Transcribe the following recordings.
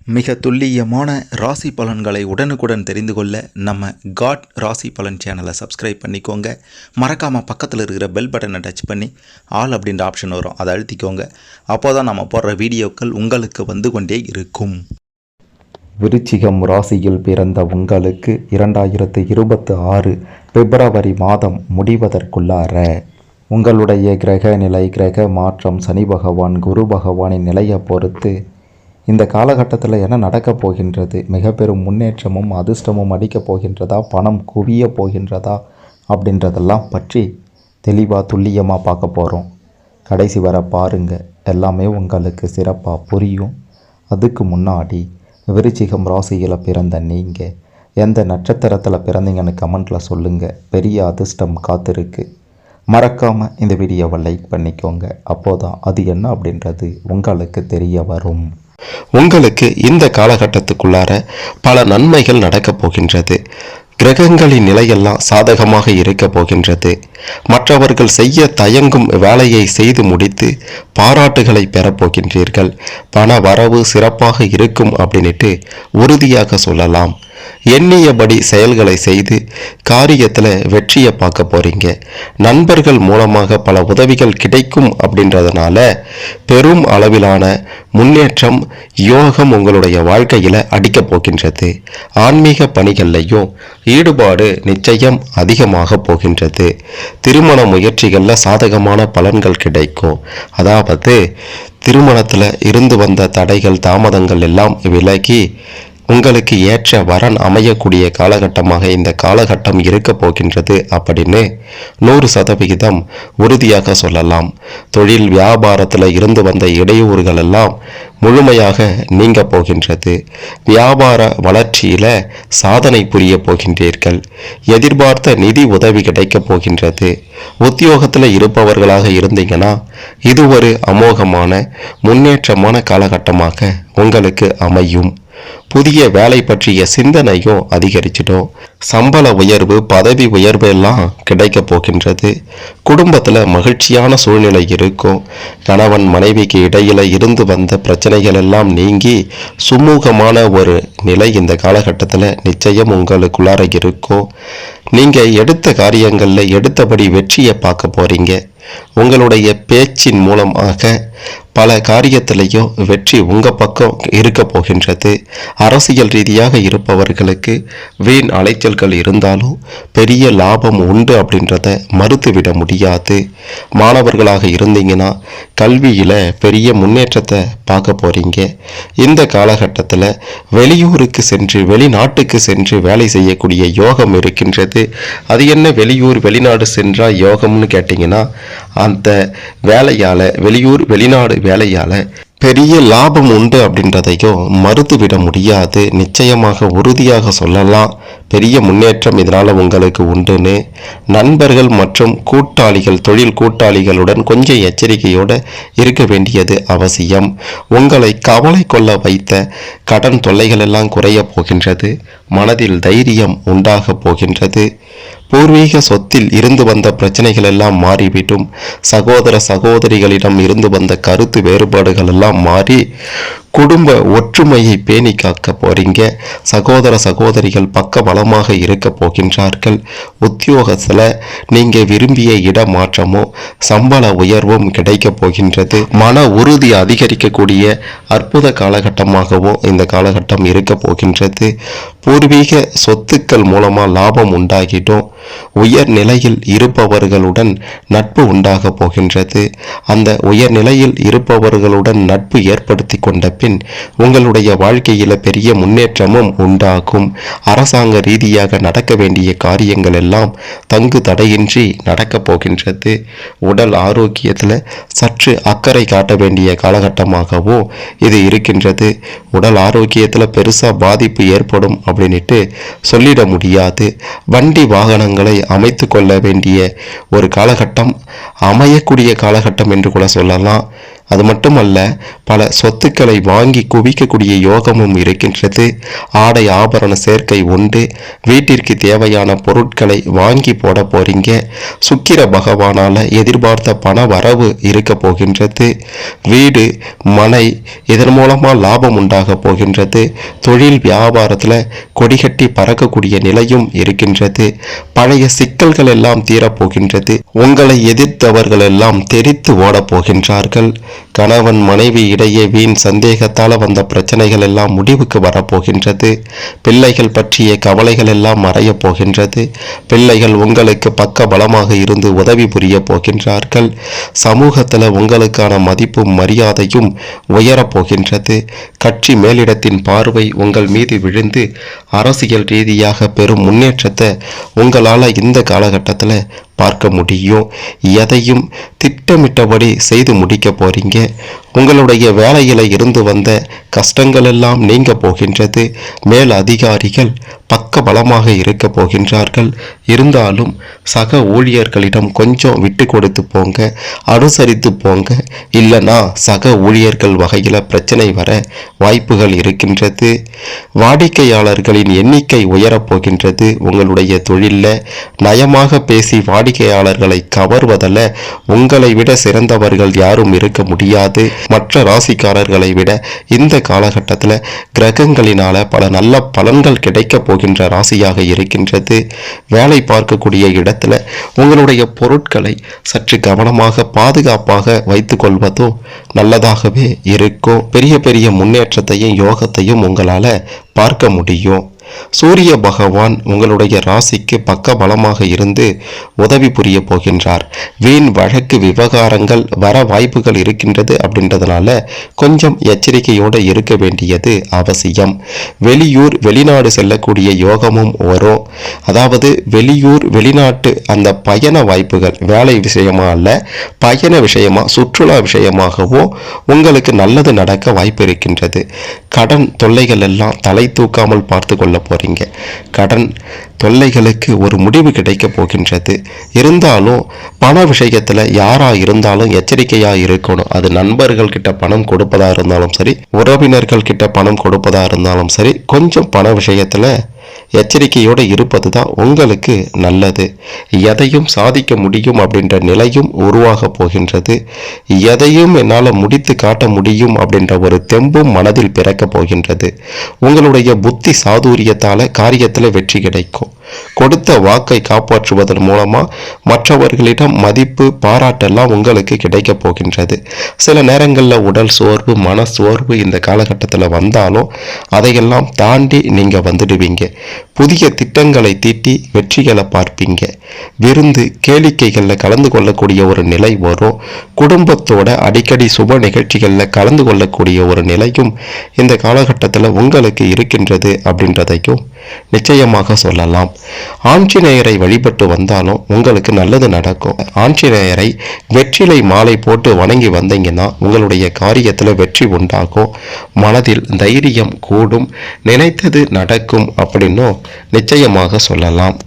மிக துல்லியமான ராசி பலன்களை உடனுக்குடன் தெரிந்து கொள்ள நம்ம காட் ராசி பலன் சேனலை சப்ஸ்கிரைப் பண்ணிக்கோங்க. மறக்காமல் பக்கத்தில் இருக்கிற பெல் பட்டனை டச் பண்ணி ஆல் அப்படின்ற ஆப்ஷன் வரும், அதை அழுத்திக்கோங்க. அப்போ தான் நம்ம போடுற வீடியோக்கள் உங்களுக்கு வந்து கொண்டே இருக்கும். விருச்சிகம் ராசியில் பிறந்த உங்களுக்கு 2026 பிப்ரவரி மாதம் முடிவதற்குள்ளார உங்களுடைய கிரக நிலை, கிரக மாற்றம், சனி பகவான், குரு பகவானின் நிலையை பொறுத்து இந்த காலகட்டத்தில் என்ன நடக்கப் போகின்றது, மிக பெரும் முன்னேற்றமும் அதிர்ஷ்டமும் அடிக்கப் போகின்றதா, பணம் குவிய போகின்றதா அப்படின்றதெல்லாம் பற்றி தெளிவாக துல்லியமாக பார்க்க போகிறோம். கடைசி வர பாருங்கள், எல்லாமே உங்களுக்கு சிறப்பாக புரியும். அதுக்கு முன்னாடி விருச்சிகம் ராசியில் பிறந்த நீங்கள் எந்த நட்சத்திரத்தில் பிறந்தீங்கன்னு கமெண்ட்டில் சொல்லுங்கள். பெரிய அதிர்ஷ்டம் காத்திருக்கு. மறக்காமல் இந்த வீடியோவை லைக் பண்ணிக்கோங்க. அப்போதான் அது என்ன அப்படின்றது உங்களுக்கு தெரிய வரும். உங்களுக்கு இந்த காலகட்டத்துக்குள்ளார பல நன்மைகள் நடக்கப் போகின்றது. கிரகங்களின் நிலையெல்லாம் சாதகமாக இருக்க போகின்றது. மற்றவர்கள் செய்ய தயங்கும் வேலையை செய்து முடித்து பாராட்டுகளை பெறப்போகின்றீர்கள். பண வரவு சிறப்பாக இருக்கும் அப்படின்ட்டு உறுதியாக சொல்லலாம். எண்ணியபடி செயல்களை செய்து காரியத்தில் வெற்றியை பார்க்க போறீங்க. நண்பர்கள் மூலமாக பல உதவிகள் கிடைக்கும் அப்படின்றதுனால பெரும் அளவிலான முன்னேற்றம், யோகம் உங்களுடைய வாழ்க்கையில் அடிக்கப் போகின்றது. ஆன்மீக பணிகள்லையும் ஈடுபாடு நிச்சயம் அதிகமாக போகின்றது. திருமண முயற்சிகளில் சாதகமான பலன்கள் கிடைக்கும். அதாவது திருமணத்தில் இருந்து வந்த தடைகள், தாமதங்கள் எல்லாம் விலகி உங்களுக்கு ஏற்ற வரன் அமையக்கூடிய காலகட்டமாக இந்த காலகட்டம் இருக்க போகின்றது அப்படின்னு 100% உறுதியாக சொல்லலாம். தொழில் வியாபாரத்தில் இருந்து வந்த இடையூறுகள் எல்லாம் முழுமையாக நீங்க போகின்றது. வியாபார வளர்ச்சியில சாதனை புரிய போகின்றீர்கள். எதிர்பார்த்த நிதி உதவி கிடைக்க போகின்றது. உத்தியோகத்தில் இருப்பவர்களாக இருந்தீங்கன்னா இது ஒரு அமோகமான முன்னேற்றமான காலகட்டமாக உங்களுக்கு அமையும். புதிய வேலை பற்றிய சிந்தனையும் அதிகரிச்சிடும். சம்பள உயர்வு, பதவி உயர்வு எல்லாம் கிடைக்க போகின்றது. குடும்பத்தில் மகிழ்ச்சியான சூழ்நிலை இருக்கும். கணவன் மனைவிக்கு இடையில இருந்து வந்த பிரச்சனைகள் எல்லாம் நீங்கி சுமூகமான ஒரு நிலை இந்த காலகட்டத்தில் நிச்சயம் உங்களுக்குள்ளார இருக்கும். நீங்கள் எடுத்த காரியங்களில் எடுத்தபடி வெற்றியை பார்க்க போறீங்க. உங்களுடைய பேச்சின் மூலமாக பல காரியத்திலையும் வெற்றி உங்கள் பக்கம் இருக்க போகின்றது. அரசியல் ரீதியாக இருப்பவர்களுக்கு வீண் அலைச்சல்கள் இருந்தாலும் பெரிய லாபம் உண்டு அப்படின்றத மறுத்துவிட முடியாது. மாணவர்களாக இருந்தீங்கன்னா கல்வியில் பெரிய முன்னேற்றத்தை பார்க்க போகிறீங்க. இந்த காலகட்டத்தில் வெளியூருக்கு சென்று, வெளிநாட்டுக்கு சென்று வேலை செய்யக்கூடிய யோகம் இருக்கின்றது. அது என்ன வெளியூர் வெளிநாடு சென்றால் யோகம்னு கேட்டிங்கன்னா, அந்த வேலையால், வெளியூர் வெளிநாடு வேலையால் பெரிய லாபம் உண்டு அப்படின்றதையும் மறுத்துவிட முடியாது. நிச்சயமாக உறுதியாக சொல்லலாம், பெரிய முன்னேற்றம் இதனால் உங்களுக்கு உண்டுன்னு. நண்பர்கள் மற்றும் கூட்டாளிகள், தொழில் கூட்டாளிகளுடன் கொஞ்சம் எச்சரிக்கையோடு இருக்க வேண்டியது அவசியம். உங்களை கவலை கொள்ள வைத்த கடன் தொல்லைகள் எல்லாம் குறைய போகின்றது. மனதில் தைரியம் உண்டாக போகின்றது. பூர்வீக சொத்தில் இருந்து வந்த பிரச்சனைகள் எல்லாம் மாறிவிடும். சகோதர சகோதரிகளிடம் இருந்து வந்த கருத்து வேறுபாடுகள் எல்லாம் மாறி குடும்ப ஒற்றுமையை பேணி காக்க போறீங்க. சகோதர சகோதரிகள் பக்க பலமாக இருக்க போகின்றார்கள். உத்தியோகத்தில் நீங்கள் விரும்பிய இடமாற்றமோ சம்பள உயர்வும் கிடைக்க போகின்றது. மன உறுதி அதிகரிக்கக்கூடிய அற்புத காலகட்டமாகவும் இந்த காலகட்டம் இருக்க போகின்றது. பூர்வீக சொத்துக்கள் மூலமாக லாபம் உண்டாகிடும். உயர் நிலையில் இருப்பவர்களுடன் நட்பு உண்டாக போகின்றது. அந்த உயர் நிலையில் இருப்பவர்களுடன் நட்பு ஏற்படுத்தி கொண்ட பின் உங்களுடைய வாழ்க்கையில் பெரிய முன்னேற்றமும் உண்டாகும். அரசாங்க ரீதியாக நடக்க வேண்டிய காரியங்கள் எல்லாம் தங்கு தடையின்றி நடக்கப் போகின்றது. உடல் ஆரோக்கியத்தில் சற்று அக்கறை காட்ட வேண்டிய காலகட்டமாகவும் இது இருக்கின்றது. உடல் ஆரோக்கியத்தில் பெருசாக பாதிப்பு ஏற்படும் அப்படின்ட்டு சொல்லிட முடியாது. வண்டி வாகனங்களை அமைத்து கொள்ள வேண்டிய ஒரு காலகட்டம், அமையக்கூடிய காலகட்டம் என்று கூட சொல்லலாம். அது மட்டுமல்ல, பல சொத்துக்களை வாங்கி குவிக்கக்கூடிய யோகமும் இருக்கின்றது. ஆடை ஆபரண சேர்க்கை உண்டு. வீட்டிற்கு தேவையான பொருட்களை வாங்கி போட போறீங்க. சுக்கிர பகவானால எதிர்பார்த்த பண வரவு இருக்க போகின்றது. வீடு, மனை, இதன் மூலமா லாபம் உண்டாக போகின்றது. தொழில் வியாபாரத்துல கொடிகட்டி பறக்கக்கூடிய நிலையும் இருக்கின்றது. பழைய சிக்கல்கள் எல்லாம் தீரப்போகின்றது. உங்களை எதிர்த்தவர்கள் எல்லாம் தெரித்து ஓட போகின்றார்கள். கணவன் மனைவி இடையே வீண் சந்தேகத்தால் வந்த பிரச்சனைகள் எல்லாம் முடிவுக்கு வரப்போகின்றது. பிள்ளைகள் பற்றிய கவலைகள் எல்லாம் மறைய போகின்றது. பிள்ளைகள் உங்களுக்கு பக்க பலமாக இருந்து உதவி புரிய போகின்றார்கள். சமூகத்தில் உங்களுக்கான மதிப்பும் மரியாதையும் உயரப் போகின்றது. கட்சி மேலிடத்தின் பார்வை உங்கள் மீது விழுந்து அரசியல் ரீதியாக பெரும் முன்னேற்றத்தை உங்களால் இந்த காலகட்டத்தில் பார்க்க முடியும். எதையும் திட்டமிட்டபடி செய்து முடிக்க போறீங்க. உங்களுடைய வேலையில இருந்து வந்த கஷ்டங்கள் எல்லாம் நீங்க போகின்றது. மேல் அதிகாரிகள் பக்க பலமாக இருக்க போகின்றார்கள். இருந்தாலும் சக ஊழியர்களிடம் கொஞ்சம் விட்டு கொடுத்து போங்க, அனுசரித்து போங்க. இல்லைனா சக ஊழியர்கள் வகையில் பிரச்சனை வர வாய்ப்புகள் இருக்கின்றது. வாடிக்கையாளர்களின் எண்ணிக்கை உயரப் போகின்றது. உங்களுடைய தொழிலில் நயமாக பேசி வாடிக்கையாளர்களை கவர்வதில் உங்களை விட சிறந்தவர்கள் யாரும் இருக்க முடியாது. மற்ற ராசிக்காரர்களை விட இந்த காலகட்டத்தில் கிரகங்களினால பல நல்ல பலன்கள் கிடைக்க போகின்ற ராசியாக இருக்கின்றது. வேலை பார்க்கக்கூடிய இடத்துல உங்களுடைய பொருட்களை சற்று கவனமாக பாதுகாப்பாக வைத்துக் கொள்வதோ நல்லதாகவே இருக்கும். பெரிய பெரிய முன்னேற்றத்தையும் யோகத்தையும் உங்களால பார்க்க முடியும். சூரிய பகவான் உங்களுடைய ராசிக்கு பக்க பலமாக இருந்து உதவி புரிய போகின்றார். வீண் வழக்கு விவகாரங்கள் வர வாய்ப்புகள் இருக்கின்றது. அப்படின்றதுனால கொஞ்சம் எச்சரிக்கையோடு இருக்க வேண்டியது அவசியம். வெளியூர் வெளிநாடு செல்லக்கூடிய யோகமும் வரும். அதாவது வெளியூர் வெளிநாட்டு அந்த பயண வாய்ப்புகள் வேலை விஷயமா அல்ல, பயண விஷயமா சுற்றுலா விஷயமாகவும் உங்களுக்கு நல்லது நடக்க வாய்ப்பு இருக்கின்றது. கடன் தொல்லைகள் எல்லாம் தலை தூக்காமல் பார்த்து கொள்ள போறீங்க. கடன் தொல்லைகளுக்கு ஒரு முடிவு கிடைக்க போகின்றது. இருந்தாலும் பண விஷயத்துல யாரா இருந்தாலும் எச்சரிக்கையா இருக்கணும். அது நண்பர்கள் கிட்ட பணம் கொடுப்பதா இருந்தாலும் சரி, உறவினர்கள் கிட்ட பணம் கொடுப்பதா இருந்தாலும் சரி, கொஞ்சம் பண விஷயத்துல எச்சரிக்கையோடு இருப்பது தான் உங்களுக்கு நல்லது. எதையும் சாதிக்க முடியும் அப்படின்ற நிலையும் உருவாக போகின்றது. எதையும் என்னால் முடித்து காட்ட முடியும் அப்படின்ற ஒரு தெம்பும் மனதில் பிறக்க போகின்றது. உங்களுடைய புத்தி சாதுரியத்தால் காரியத்தில் வெற்றி கிடைக்கும். கொடுத்த வாக்கை காப்பாற்றுவதன் மூலமா மற்றவர்களிடம் மதிப்பு பாராட்டெல்லாம் உங்களுக்கு கிடைக்க போகின்றது. சில நேரங்களில் உடல் சோர்வு மன சோர்வு இந்த காலகட்டத்தில் வந்தாலும் அதையெல்லாம் தாண்டி நீங்க வந்துடுவீங்க. புதிய திட்டங்களை தீட்டி வெற்றிகளை பார்ப்பீங்க. விருந்து கேளிக்கைகளில் கலந்து கொள்ளக்கூடிய ஒரு நிலை வரும். குடும்பத்தோட அடிக்கடி சுப நிகழ்ச்சிகளில் கலந்து கொள்ளக்கூடிய ஒரு நிலையும் இந்த காலகட்டத்தில் உங்களுக்கு இருக்கின்றது அப்படின்றதையும் நிச்சயமாக சொல்லலாம். ஆஞ்சநேயரை வழிபட்டு வந்தாலும் உங்களுக்கு நல்லது நடக்கும். ஆஞ்சநேயரை வெற்றிலை மாலை போட்டு வணங்கி வந்தீங்கன்னா உங்களுடைய காரியத்தில் வெற்றி உண்டாகும். மனதில் தைரியம் கூடும். நினைத்தது நடக்கும் அப்படின்னும் நிச்சயமாக சொல்லலாம்.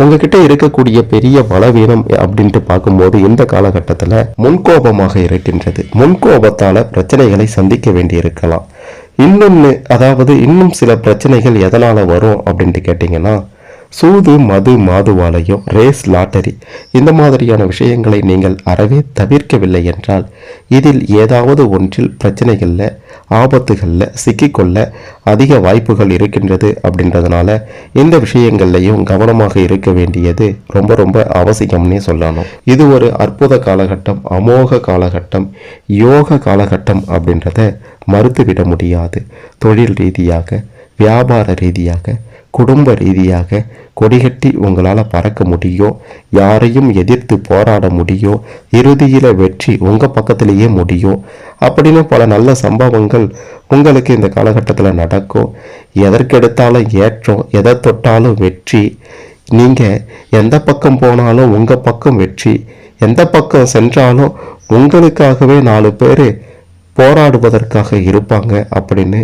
உங்ககிட்ட இருக்கக்கூடிய பெரிய பலவீனம் அப்படின்ட்டு பார்க்கும்போது இந்த காலகட்டத்தில் முன்கோபமாக இருக்கின்றது. முன்கோபத்தால் பிரச்சனைகளை சந்திக்க வேண்டி இருக்கலாம். இன்னும் சில பிரச்சனைகள் எதனால் வரும் அப்படின்ட்டு கேட்டிங்கன்னா, சூது மது மாதுவாலையும் ரேஸ் லாட்டரி இந்த மாதிரியான விஷயங்களை நீங்கள் அறவே தவிர்க்கவில்லை என்றால் இதில் ஏதாவது ஒன்றில் பிரச்சனைகளில் ஆபத்துகளில் சிக்கிக்கொள்ள அதிக வாய்ப்புகள் இருக்கின்றது. அப்படின்றதுனால இந்த விஷயங்கள்லையும் கவனமாக இருக்க வேண்டியது ரொம்ப ரொம்ப அவசியம்னே சொல்லணும். இது ஒரு அற்புத காலகட்டம், அமோக காலகட்டம், யோக காலகட்டம் அப்படின்றத மறுத்துவிட முடியாது. தொழில் ரீதியாக, வியாபார ரீதியாக, குடும்ப ரீதியாக கொடிகட்டி உங்களால் பறக்க முடியும். யாரையும் எதிர்த்து போராட முடியும். இறுதியில் வெற்றி உங்கள் பக்கத்திலேயே முடியும். அப்படின்னு பல நல்ல சம்பவங்கள் உங்களுக்கு இந்த காலகட்டத்தில் நடக்கும். எதற்கெடுத்தாலும் ஏற்றம், எதை தொட்டாலும் வெற்றி. நீங்கள் எந்த பக்கம் போனாலும் உங்கள் பக்கம் வெற்றி. எந்த பக்கம் சென்றாலும் உங்களுக்காகவே 4 பேர் போராடுவதற்காக இருப்பாங்க. அப்படின்னு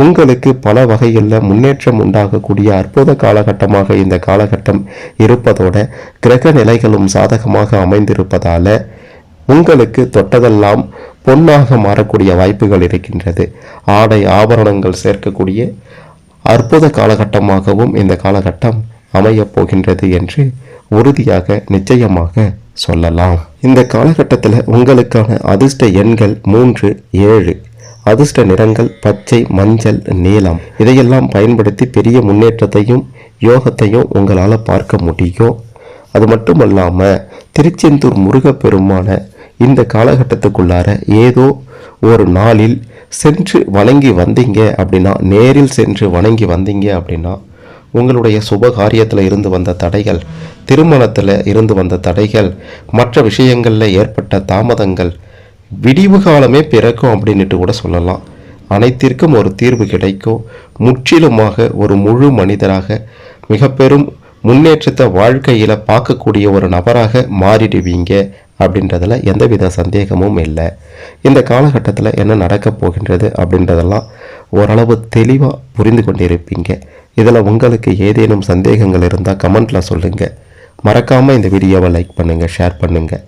உங்களுக்கு பல வகைகளில் முன்னேற்றம் உண்டாகக்கூடிய அற்புத காலகட்டமாக இந்த காலகட்டம் இருப்பதோட கிரக நிலைகளும் சாதகமாக அமைந்திருப்பதால உங்களுக்கு தொட்டதெல்லாம் பொன்னாக மாறக்கூடிய வாய்ப்புகள் இருக்கின்றது. ஆடை ஆபரணங்கள் சேர்க்கக்கூடிய அற்புத காலகட்டமாகவும் இந்த காலகட்டம் அமையப் போகின்றது என்று உறுதியாக நிச்சயமாக சொல்லலாம். இந்த காலகட்டத்தில் உங்களுக்கான அதிர்ஷ்ட எண்கள் 3, 7. அதிர்ஷ்ட நிறங்கள் பச்சை, மஞ்சள், நீலம். இதையெல்லாம் பயன்படுத்தி பெரிய முன்னேற்றத்தையும் யோகத்தையும் உங்களால் பார்க்க முடியும். அது மட்டுமல்லாமல் திருச்செந்தூர் முருகப்பெருமான இந்த காலகட்டத்துக்குள்ளார ஏதோ ஒரு நாளில் சென்று வணங்கி வந்தீங்க அப்படின்னா, நேரில் சென்று வணங்கி வந்தீங்க அப்படின்னா, உங்களுடைய சுப காரியத்தில் இருந்து வந்த தடைகள், திருமணத்தில் இருந்து வந்த தடைகள், மற்ற விஷயங்களில் ஏற்பட்ட தாமதங்கள் விடிவு காலமே பிறக்கும் அப்படின்ட்டு கூட சொல்லலாம். அனைத்திற்கும் ஒரு தீர்வு கிடைக்கும். முற்றிலுமாக ஒரு முழு மனிதராக மிக பெரும் முன்னேற்றத்தை வாழ்க்கையில் பார்க்கக்கூடிய ஒரு நபராக மாறிடுவீங்க அப்படின்றதில் எந்தவித சந்தேகமும் இல்லை. இந்த காலகட்டத்தில் என்ன நடக்கப் போகின்றது அப்படின்றதெல்லாம் ஓரளவு தெளிவாக புரிந்து கொண்டிருப்பீங்க. இதில் உங்களுக்கு ஏதேனும் சந்தேகங்கள் இருந்தால் கமெண்ட்டில் சொல்லுங்கள். மறக்காமல் இந்த வீடியோவை லைக் பண்ணுங்கள், ஷேர் பண்ணுங்கள்.